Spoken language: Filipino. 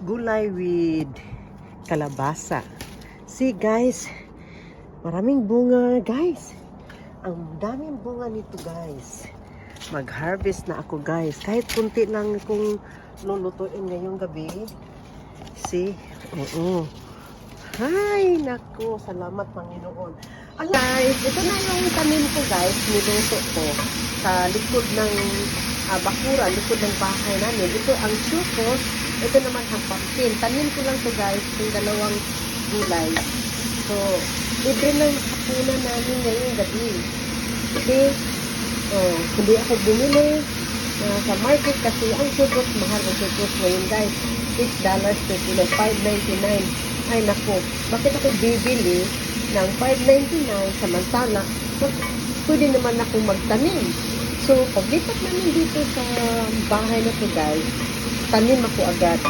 gulay with kalabasa. See guys, maraming bunga guys. Ang daming bunga nito guys. Mag-harvest na ako guys. Kahit kunti lang kung lulutuin ngayong gabi. See? Oo. Hay, naku. Salamat Panginoon. Guys, ito na yung tanim ko guys. Niluto ko sa likod ng bakura, likod ng bahay namin. Ito ang chukos. Ito naman ang pumpkin. Tanim ko lang to guys. Yung dalawang gulay. So, libre ng hapunan namin ngayong gabi. Okay? Oh, hindi ako bumili sa market kasi ang chukos, mahal ang chukos ngayon guys. $6 per kilo, $5.99. Ay nako, bakit ako bibili ng $5.99 samantala? Pwede naman akong magtanim. So, paglipat namin dito sa bahay na to guys, tanim ako agad.